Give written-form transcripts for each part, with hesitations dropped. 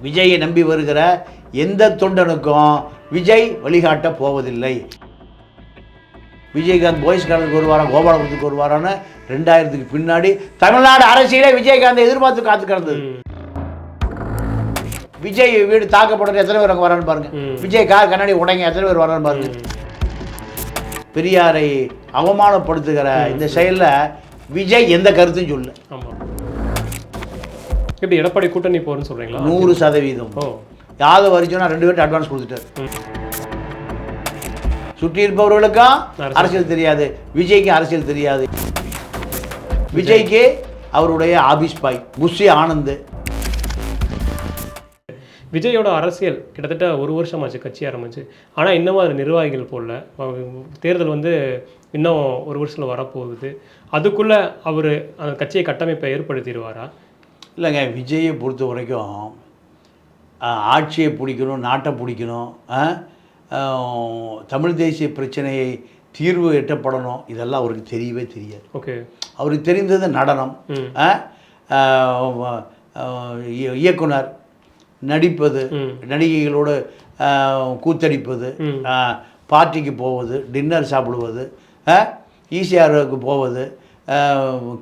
விஜயை நம்பி வருகிற எந்த தொண்டனுக்கும் விஜய் வழிகாட்ட போவதில்லை. விஜயகாந்த் பாய்ஸ் கார்டுக்கு வருவாரா, கோபாலபுரத்துக்கு வருவாரான்னு 2000க்கு பின்னாடி தமிழ்நாடு அரசியலே விஜயகாந்தை எதிர்பார்த்து காத்துக்கிறது. விஜய் வீடு தாக்கப்பட்ட எத்தனை பேர் அங்கே வரான்னு பாருங்க. விஜய் கார் கண்ணாடி உடைங்க எத்தனை பேர் வரான்னு பாருங்க. பெரியாரை அவமானப்படுத்துகிற இந்த செயலில் விஜய் எந்த கருத்தும் சொல்லு. எப்படி எடப்பாடி கூட்டணி போறேன்னு சொல்றீங்களா? 100%. யாதவ் அர்ஜுனா 2 பேர்ட்டு அட்வான்ஸ் கொடுத்துட்டார். சுற்றி இருப்பவர்களுக்கும் அரசியல் தெரியாது, விஜய்க்கு அரசியல் தெரியாது. விஜய்க்கு அவருடைய ஆபீஸ் பாய் புஷி ஆனந்த். விஜயோட அரசியல் கிட்டத்தட்ட 1 வருஷமாச்சு கட்சி ஆரம்பிச்சு. ஆனால் இன்னமும் அது நிர்வாகிகள் போடல. தேர்தல் இன்னும் 1 வருஷத்தில் வரப்போகுது. அதுக்குள்ளே அவர் அந்த கட்சியை கட்டமைப்பை ஏற்படுத்திடுவாரா? இல்லைங்க, விஜயை பொறுத்த வரைக்கும் ஆட்சியை பிடிக்கணும், நாட்டை பிடிக்கணும், தமிழ் தேசிய பிரச்சனையை தீர்வு எட்டப்படணும், இதெல்லாம் அவருக்கு தெரியவே தெரியாது. ஓகே, அவருக்கு தெரிந்தது நடனம், இயக்குனர், நடிப்பது, நடிகைகளோடு கூத்தடிப்பது, பார்ட்டிக்கு போவது, டின்னர் சாப்பிடுவது, ஈசிஆருக்கு போவது,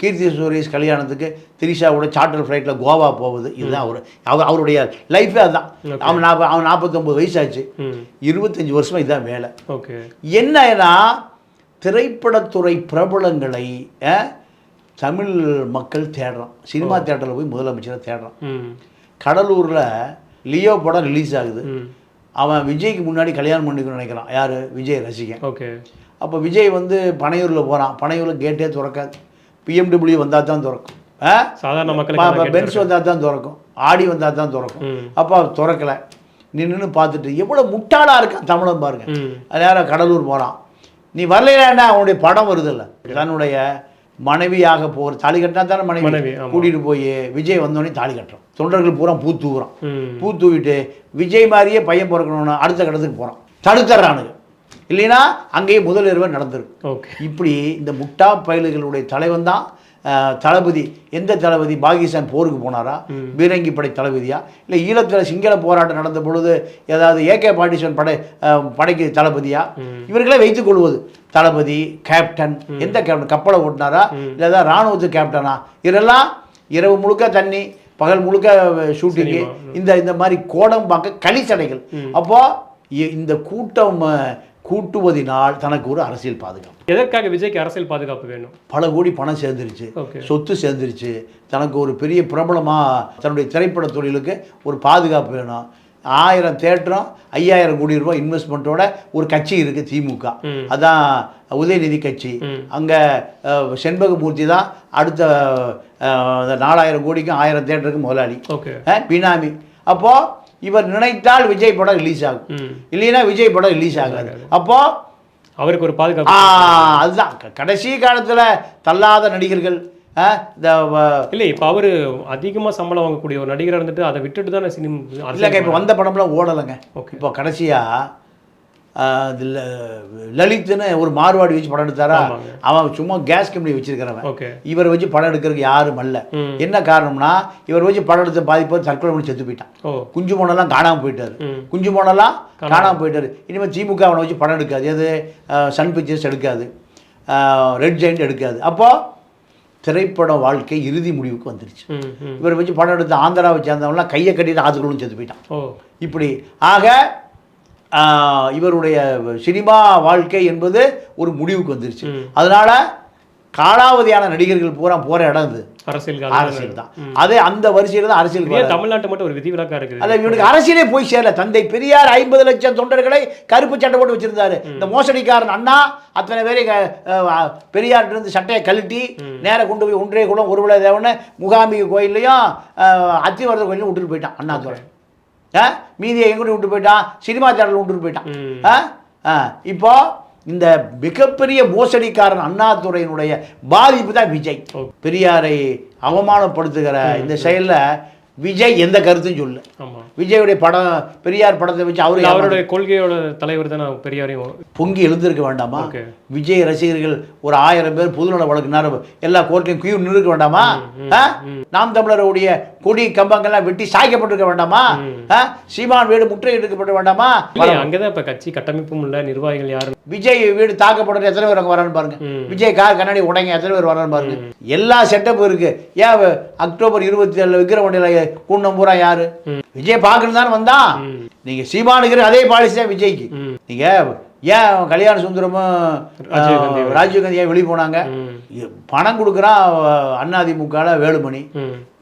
கீர்த்தி சுரேஷ் கல்யாணத்துக்கு திரிஷாவோட சார்ட்டர் ஃப்ளைட்டில் கோவா போவது, இதுதான் அவருடைய லைஃபே அதுதான். அவன் 49 வயசாச்சு, 25 வருஷமாக இதுதான் வேலை. ஓகே, என்னன்னா திரைப்படத்துறை பிரபலங்களை தமிழ் மக்கள் தேடுறான். சினிமா தேட்டரில் போய் முதலமைச்சரை தேடுறான். கடலூரில் லியோ படம் ரிலீஸ் ஆகுது. அவன் விஜய்க்கு முன்னாடி கல்யாணம் பண்ணிக்கணும்னு நினைக்கிறான். யார்? விஜய் ரசிகன். ஓகே, அப்போ விஜய் பனையூரில் போகிறான். பனையூரில் கேட்டே திறக்காது. பிஎம்டபிள்யூ வந்தால் தான் திறக்கும், சாதாரண மக்கள் பென்ஸ் வந்தால் தான் திறக்கும், ஆடி வந்தால் தான் திறக்கும். அப்போ திறக்கலை. நின்று பார்த்துட்டு எவ்வளோ முட்டாளாக இருக்கான் தமிழன் பாருங்க. அது யாரும் கடலூர் போகிறான். நீ வரலைன்னா அவனுடைய படம் வருதில்ல, தன்னுடைய மனைவியாக போகிற தாலி கட்டினா தானே மனைவி கூட்டிகிட்டு போய் விஜய் வந்தோடனே தாலி கட்டுறான். தொண்டர்கள் பூரா பூ தூவுறான். பூ தூவிட்டு விஜய் மாதிரியே பையன் பிறக்கணும்னு அடுத்த கடத்துக்கு போகிறான். தடுத்துறானுங்க. இல்லைன்னா அங்கேயே முதலிரவு நடந்திருக்கு. இப்படி இந்த முட்டா பயல்களுடைய தலைவன் தான் தளபதி. எந்த தளபதி? பாகிஸ்தான் போருக்கு போனாரா? பீரங்கி படை தளபதியா? இல்லை ஈழத்தில் சிங்கள போராட்டம் நடந்த பொழுது ஏதாவது AK-47 படைக்கு தளபதியா? இவர்களே வைத்துக் கொள்வது தளபதி, கேப்டன். எந்த கேப்டன்? கப்பலை ஓட்டினாரா இல்லை ஏதாவது இராணுவத்து கேப்டனா? இதெல்லாம் இரவு முழுக்க தண்ணி, பகல் முழுக்க ஷூட்டிங்கு, இந்த மாதிரி கோடம் பார்க்க களிச்சடைகள். அப்போ இந்த கூட்டம் கூட்டுவதினால் தனக்கு ஒரு அரசியல் பாதுகாப்பு. எதற்காக விஜய்க்கு அரசியல் பாதுகாப்பு வேணும்? பல கோடி பணம் சேர்ந்துருச்சு, சொத்து சேர்ந்துருச்சு, தனக்கு ஒரு பெரிய பிரபலமாக தன்னுடைய திரைப்பட தொழிலுக்கு ஒரு பாதுகாப்பு வேணும். 1000 தேட்டரும் 5000 கோடி ரூபாய் இன்வெஸ்ட்மெண்ட்டோட ஒரு கட்சி இருக்குது, திமுக. அதான் உதயநிதி கட்சி. அங்கே செண்பகமூர்த்தி தான் அடுத்த 4000 கோடிக்கும் 1000 தேட்டருக்கும் முதலாளி, பினாமி. அப்போது இவர் நினைத்தால் விஜய் படம் ரிலீஸ் ஆகும், இல்லைன்னா விஜய் படம் ரிலீஸ் ஆகாது. அப்போ அவருக்கு ஒரு பாதுகாப்பு. அதுதான் கடைசி காலத்தில் தள்ளாத நடிகர்கள் இல்லை. இப்போ அவர் அதிகமாக சம்பளம் வாங்கக்கூடிய ஒரு நடிகராக இருந்துட்டு அதை விட்டுட்டு தானே சினிமா இல்லைங்க. இப்போ வந்த படம்லாம் ஓடலைங்க. இப்போ கடைசியாக லலித்னு ஒரு மார்வாடி வச்சு படம் எடுத்தாரா? அவன் சும்மா கேஸ் கம்பெனி வச்சிருக்கிறவன். இவரை வச்சு படம் எடுக்கிறதுக்கு யாரும் அல்ல. என்ன காரணம்னா இவர் வச்சு படம் எடுத்த பாதிப்பு தற்கொலை பண்ணி செத்து போயிட்டான். குஞ்சு போனெல்லாம் காணாமல் போயிட்டாரு. குஞ்சு போனெல்லாம் காணாமல் போயிட்டாரு. இனிமேல் திமுக அவனை வச்சு படம் எடுக்காது. எது? சன் பிக்சர்ஸ் எடுக்காது, ரெட் ஜெயண்ட் எடுக்காது. அப்போ திரைப்பட வாழ்க்கை இறுதி முடிவுக்கு வந்துருச்சு. இவரை வச்சு படம் எடுத்த ஆந்திராவை சேர்ந்தவங்களாம் கையை கட்டிட்டு ஆத்துக்குள்ளும் செத்து போயிட்டான். இப்படி ஆக இவருடைய சினிமா வாழ்க்கை என்பது ஒரு முடிவுக்கு வந்துருச்சு. அதனால காலாவதியான நடிகர்கள் பூரா போற இடம் இது அரசியல் தான். அதே அந்த வரிசையில் தான் அரசியல். தமிழ்நாட்டு மட்டும் ஒரு விதிவிலக்கா இருக்குது. அல்ல, இவனுக்கு அரசியலே போய் சேரல. தந்தை பெரியார் 50 லட்சம் தொண்டர்களை கருப்பு சட்டை போட்டு வச்சிருந்தாரு. இந்த மோசடிக்காரன் அண்ணா அத்தனை பேரை பெரியார்கிட்ட இருந்து சட்டையை கழட்டி நேர கொண்டு போய் ஒன்றே குளம் ஒருவிழா தேவன்னு முகாமிக கோயிலையும் அத்திவரத கோயிலையும் விட்டுட்டு போயிட்டான் அண்ணாதுரை. மீதியை எங்கிட்ட விட்டு போயிட்டான்? சினிமா தேட்டரில் விட்டுட்டு போயிட்டான். இப்போ இந்த மிகப்பெரிய மோசடிக்காரன் அண்ணாதுரையினுடைய பாதிப்பு தான் விஜய். பெரியாரை அவமானப்படுத்துகிற இந்த செயலில் விஜய் எந்த கருத்தும் சொல்லு. ஆமா, விஜயுடைய படம் பெரியார் படத்தை வச்சு அவருடைய கொள்கையோட தலைவர் தான் பெரியாரையும் பொங்கி எழுந்திருக்க வேண்டாமா? ஓகே. விஜய் ரசிகர்கள் ஒரு 1000 பேர் பொதுநல வழக்கு நேரம் எல்லா கோர்ட்டையும் கியூ நின்றுக்க வேண்டாமா? நாம் தமிழருடைய கொடி கம்பங்கள்லாம் வெட்டி சாய்க்கப்பட்டிருக்க வேண்டாமா? சீமான் வீடு முற்றுகையிடப்பட வேண்டாமா? அங்கதான் இப்ப கட்சி கட்டமைப்பும் இல்ல, நிர்வாகிகள் யாரும். விஜய் வீடு தாக்கப்படுற எத்தனை பேர் அங்கே வரான்னு பாருங்க. விஜய் கார் கண்ணாடி உடைங்க எத்தனை பேர் வரான்னு பாருங்க. எல்லா செட்டப்பும் இருக்கு. ஏன் அக்டோபர் 27 விக்கிரவாண்டியில கூண்டம் பூரா யாரு? விஜய் பார்க்கணும் தானே வந்தான். நீங்க சீமானுக்கு அதே பாலிசி தான் விஜய்க்கு. நீங்க ஏன் கல்யாண சுந்தரமும் ராஜீவ்காந்தி ஏன் வெளியே போனாங்க? பணம் கொடுக்குறான் அதிமுக வேலுமணி.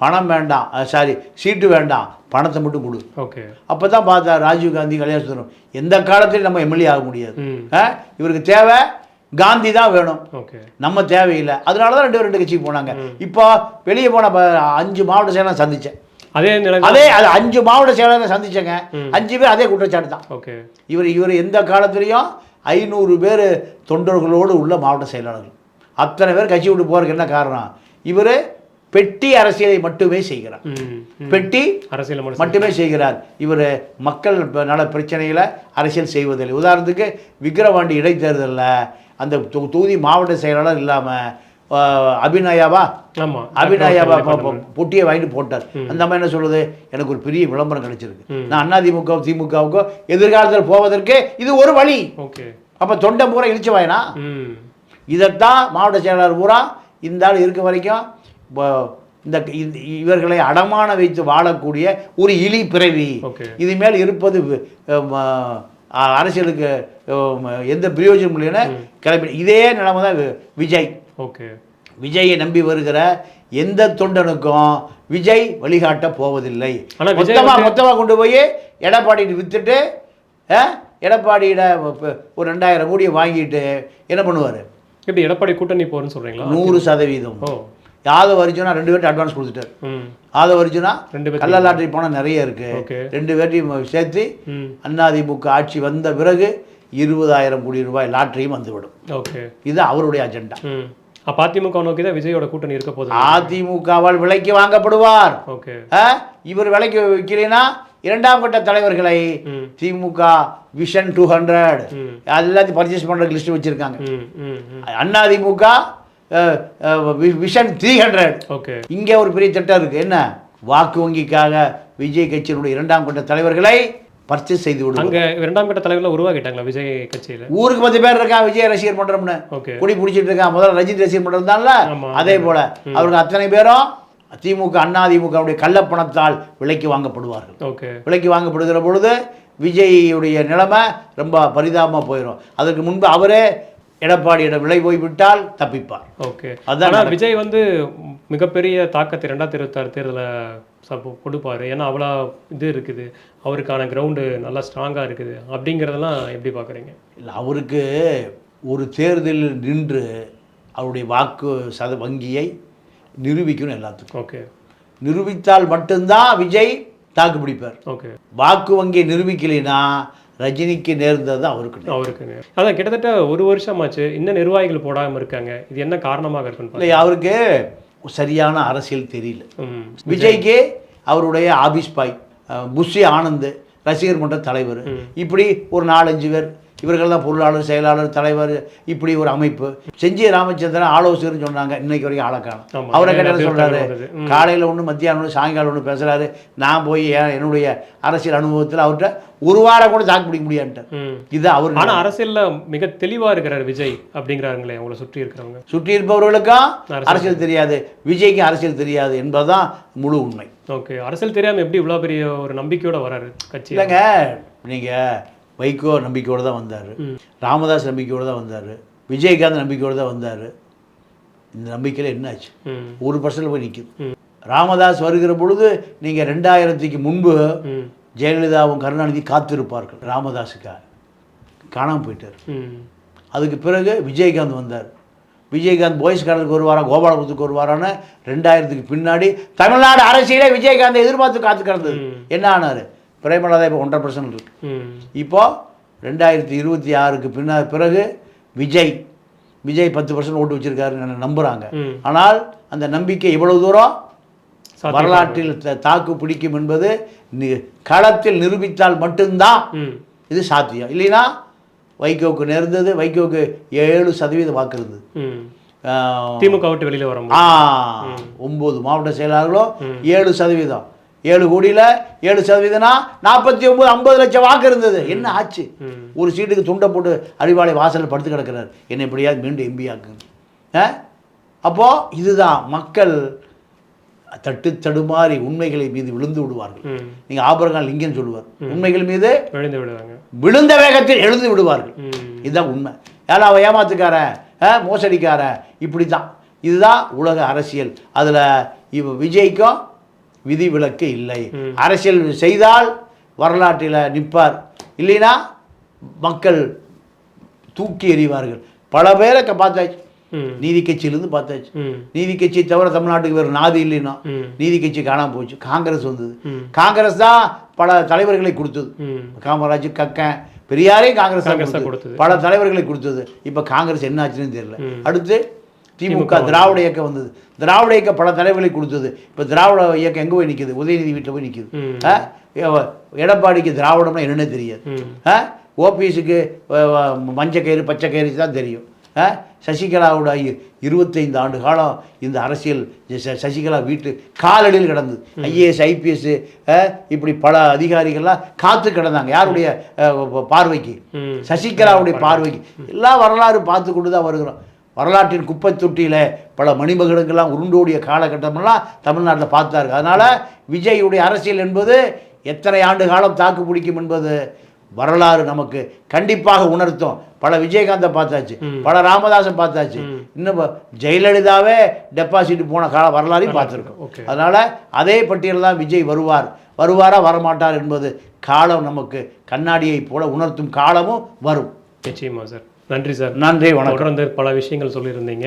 பணம் வேண்டாம், சாரி சீட்டு வேண்டாம், பணத்தை மட்டும் கொடு. ஓகே. அப்போ தான் பார்த்தா ராஜீவ்காந்தி கல்யாண சுந்தரம் எந்த காலத்திலும் நம்ம எம்எல்ஏ ஆக முடியாது. இவருக்கு தேவை காந்தி தான் வேணும், நம்ம தேவையில்லை. அதனால தான் ரெண்டு கட்சிக்கு போனாங்க. இப்போ வெளியே போன 5 மாவட்ட செயலாளர் சந்திச்சேன். அதே அது 5 மாவட்ட செயலாளரை சந்திச்சேங்க. 5 பேர் அதே குற்றச்சாட்டு தான். இவர் எந்த காலத்திலையும் 500 பேர் தொண்டர்களோடு உள்ள மாவட்ட செயலாளர்கள் அத்தனை பேர் கட்சி விட்டு போறதுக்கு என்ன காரணம்? இவர் பெட்டி அரசியலை மட்டுமே செய்கிறார். பெட்டி அரசியல் மட்டுமே செய்கிறார். இவர் மக்கள் நல பிரச்சனைகளை அரசியல் செய்வதில்லை. உதாரணத்துக்கு விக்கிரவாண்டி இடைத்தேர்தலில் அந்த தொகுதி மாவட்ட செயலாளர் இல்லாமல் அபிநயாவா பொட்டியை வாங்கிட்டு போட்டார். அந்த மாதிரி என்ன சொல்லுது, எனக்கு ஒரு பெரிய விளம்பரம் கிடைச்சிருக்கு, நான் அதிமுக திமுகவுக்கோ எதிர்காலத்தில் போவதற்கு இது ஒரு வழி. அப்போ தொண்டை பூரா இழிச்சு வாயினா இதைத்தான் மாவட்ட செயலாளர் பூரா இந்த ஆள் இருக்க வரைக்கும் இந்த இவர்களை அடமான வைத்து வாழக்கூடிய ஒரு இழி பிறவி. இது மேல் இருப்பது அரசியலுக்கு எந்த பிரயோஜனம் இல்லைன்னு கிளம்பி இதே நிலைமை தான் விஜய். விஜயை நம்பி வருகிற எந்த தொண்டனுக்கும் விஜய் வழிகாட்ட போவதில்லை. மொத்தமாக கொண்டு போய் எடப்பாடிட்டு வித்துட்டு எடப்பாடியிட ஒரு 2000 கோடியை வாங்கிட்டு என்ன பண்ணுவார்? எப்படி எடப்பாடி கூட்டணி போறேன்னு சொல்றீங்களா? 100%. யாதவ் அர்ஜுனா 2 பேர்ட்டு அட்வான்ஸ் கொடுத்துட்டார். யாதவ் அர்ஜுனா கள்ள லாட்டரி பணம் நிறைய இருக்கு. 2 பேர்ட்டையும் சேர்த்து அதிமுக ஆட்சி வந்த பிறகு 20,000 கோடி ரூபாய் லாட்டரியும் வந்துவிடும். இது அவருடைய அஜெண்டா. அதிமுக நோக்கி தான் விஜயோட கூட்டணி இருக்க போகுது. அதிமுகவால் விலைக்கு வாங்கப்படுவார். இவர் விலைக்கு வைக்கிறீங்கன்னா 2ஆம் கட்ட தலைவர்களை திமுக விஷன் 200 எல்லாத்தையும் பர்ச்சேஸ் பண்றதுக்கு லிஸ்ட் வச்சிருக்காங்க. அதிமுக விஷன் 300. இங்க ஒரு பெரிய திட்டம் இருக்கு. என்ன? வாக்கு வங்கிக்காக விஜய் கட்சியினுடைய 2ஆம் கட்ட தலைவர்களை பர்ச்சேஸ் செய்து விடுவாங்க. அங்க 2ஆம் கட்ட தலைவர்களை உருவாக்கிட்டாங்களா விஜய் கட்சியில? ஊருக்கு 10 பேர் இருக்கான் விஜய் ரசிகர் மன்றம்னு, குடி பிடிச்சிட்டு இருக்கான். முதல்ல ரஜினி ரசிகர் மன்றம் தான்ல, அதே போல அவருக்கு அத்தனை பேரும் திமுக அதிமுகவுடைய கள்ளப்பணத்தால் விலைக்கு வாங்கப்படுவார்கள். விலைக்கு வாங்கப்படுகிற பொழுது விஜய்யுடைய நிலைமை ரொம்ப பரிதாபமாக போயிடும். அதற்கு முன்பு அவரே எடப்பாடியிடம் விலை போய்விட்டால் தப்பிப்பார். அதான் விஜய் மிகப்பெரிய தாக்கத்தை 2026 தேர்தலில் கொடுப்பாரு. ஏன்னா அவ்வளோ இது இருக்குது, அவருக்கான கிரவுண்டு நல்லா ஸ்ட்ராங்காக இருக்குது. அப்படிங்கிறதெல்லாம் எப்படி பார்க்குறீங்க? இல்லை, அவருக்கு ஒரு தேர்தலில் நின்று அவருடைய வாக்கு வங்கியை நிரூபிக்கணும் எல்லாத்துக்கும். நிரூபித்தால் மட்டும்தான் விஜய் தாக்கு பிடிப்பார். வாக்கு வங்கியை நிரூபிக்கலைன்னா ரஜினிக்கு நேர்ந்தது அவருக்கு. அதான் கிட்டத்தட்ட 1 வருஷமாச்சு, இன்னும் நிர்வாகிகள் போடாமல் இருக்காங்க. இது என்ன காரணமாக இருக்குன்னு? இல்லை, அவருக்கு சரியான அரசியல் தெரியல. விஜய்க்கு அவருடைய ஆபீஸ் பாய் புஷி ஆனந்த் ரசிகர் மன்ற தலைவர், இப்படி ஒரு 4-5 பேர், இவர்கள் தான் பொருளாளர், செயலாளர், தலைவர், இப்படி ஒரு அமைப்பு. செஞ்சி ராமச்சந்திரன் ஆலோசகர்னு சொன்னாங்க, இன்னைக்கு வரைக்கும் ஆளக்கான. அவரை கேட்டால் சொல்றாரு, காலையில் ஒன்று மத்தியானம் ஒன்று சாயங்காலம் ஒன்று பேசுறாரு. நான் போய் என்னுடைய அரசியல் அனுபவத்தில் அவர்கிட்ட ஒரு வாரம் கூட தாக்கு பிடிக்க முடியாதுட்டார். இது அவர். ஆனால் அரசியலில் மிக தெளிவாக இருக்கிறார் விஜய் அப்படிங்கிறாங்களே அவங்களை சுற்றி இருக்கிறவங்க. சுற்றி இருப்பவர்களுக்கும் அரசியல் தெரியாது, விஜய்க்கு அரசியல் தெரியாது என்பதுதான் முழு உண்மை. அரசியல் தெரியாமல் எப்படி இவ்வளோ பெரிய ஒரு நம்பிக்கையோட வராரு கட்சி? இல்லைங்க, நீங்கள் வைகோ நம்பிக்கையோடு தான் வந்தார், ராமதாஸ் நம்பிக்கையோடு தான் வந்தார், விஜயகாந்த் நம்பிக்கையோடு தான் வந்தார். இந்த நம்பிக்கையில் என்னாச்சு? 1% போய் நிற்குது. ராமதாஸ் வருகிற பொழுது நீங்கள் 2000க்கு முன்பு ஜெயலலிதாவும் கருணாநிதி காத்திருப்பார்கள் ராமதாஸுக்காக. காணாமல் போயிட்டார். அதுக்கு பிறகு விஜயகாந்த் வந்தார். விஜயகாந்த் பாய்ஸ் கார்டனுக்கு ஒரு வாரம், கோபாலபுரத்துக்கு ஒரு வாரம்னு 2000க்கு பின்னாடி தமிழ்நாடு அரசியலே விஜயகாந்தை எதிர்பார்த்து காத்து கிடந்தது. என்ன ஆனார்? பிரேமலதா இப்போ 1.5% இருக்கு. இப்போ 2026க்கு பிறகு விஜய் 10% ஓட்டு வச்சிருக்காருன்னு நம்புகிறாங்க. ஆனால் அந்த நம்பிக்கை இவ்வளவு தூரம் வரலாற்றில் தாக்கு பிடிக்கும் என்பது களத்தில் நிரூபித்தால் மட்டும்தான் இது சாத்தியம். இல்லைன்னா வைகோவுக்கு நேர்ந்தது, வைகோவுக்கு 7% வாக்கு இருந்தது. திமுக விட்டு வெளியில் வர 9 மாவட்ட செயலாளர்களும் 7%. 7 கோடியில் 7%னா 49 50 லட்சம் வாக்கு இருந்தது. என்ன ஆச்சு? ஒரு சீட்டுக்கு துண்டை போட்டு அறிவாளை வாசலில் படுத்து கிடக்கிறார். என்ன எப்படியாவது மீண்டும் எம்பி ஆக்குங்க. அப்போது இதுதான் மக்கள் தடுமாறி உண்மைகளை மீது விழுந்து விடுவார்கள். நீங்கள் ஆபரகாம் லிங்கன் சொல்லுவார், உண்மைகள் மீது விழுந்து விடுவாங்க, விழுந்த வேகத்தில் எழுந்து விடுவார்கள். இதுதான் உண்மை. ஏன்னா அவன் ஏமாத்துக்காரன், மோசடிக்காரன், இப்படி தான். இதுதான் உலக அரசியல். அதில் விஜய்க்கும் விதிவிலக்கு இல்லை. அரசியல் செய்தால் வரலாற்றில் நிற்பார், இல்லைன்னா மக்கள் தூக்கி எறிவார்கள். பல பேரை பார்த்தாச்சு, நீதி கட்சியிலிருந்து பார்த்தாச்சு. நீதி கட்சி தவிர தமிழ்நாட்டுக்கு வேறு நாதி இல்லைன்னா நீதி கட்சி காணாமல் போச்சு. காங்கிரஸ் வந்தது. காங்கிரஸ் தான் பல தலைவர்களை கொடுத்தது. காமராஜ், கக்கன், பெரியாரையும் காங்கிரஸ் கொடுத்தது, பல தலைவர்களை கொடுத்தது. இப்போ காங்கிரஸ் என்ன ஆச்சுன்னு தெரியல. அடுத்து திமுக திராவிட இயக்கம் வந்தது. திராவிட இயக்கம் பல தலைவர்களை கொடுத்தது. இப்போ திராவிட இயக்கம் எங்கே போய் நிற்குது? உதயநிதி வீட்டில் போய் நிற்குது. எடப்பாடிக்கு திராவிடம்னா என்னன்னே தெரியாது. ஓபிஎஸ்க்கு மஞ்சள் கயிறு பச்சை கயிறு தான் தெரியும். சசிகலாவோட 25 ஆண்டு காலம் இந்த அரசியல் சசிகலா வீட்டு காலடியில் கிடந்தது. ஐஏஎஸ் ஐபிஎஸ் இப்படி பல அதிகாரிகள்லாம் காத்து கிடந்தாங்க. யாருடைய பார்வைக்கு? சசிகலாவுடைய பார்வைக்கு. எல்லாம் வரலாறு பார்த்து கொண்டு தான் வருகிறோம். வரலாற்றின் குப்பை தொட்டியில் பல மணிமகனுக்கெல்லாம் உருண்டோடிய காலகட்டமெல்லாம் தமிழ்நாட்டில் பார்த்தாரு. அதனால் விஜயுடைய அரசியல் என்பது எத்தனை ஆண்டு காலம் தாக்கு பிடிக்கும் என்பது வரலாறு நமக்கு கண்டிப்பாக உணர்த்தும். பல விஜயகாந்தை பார்த்தாச்சு, பல ராமதாசன் பார்த்தாச்சு, இன்னும் ஜெயலலிதாவே டெபாசிட் போன கால வரலாறையும் பார்த்துருக்கோம். அதனால் அதே பட்டியலில் தான் விஜய் வருவாரா வரமாட்டார் என்பது காலம் நமக்கு கண்ணாடியை போல உணர்த்தும் காலமும் வரும். நிச்சயமா சார். நன்றி சார். நன்றி, வணக்கம். தொடர்ந்து பல விஷயங்கள் சொல்லியிருந்தீங்க.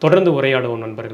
தொடர்ந்து உரையாடுவோம் நண்பர்களே.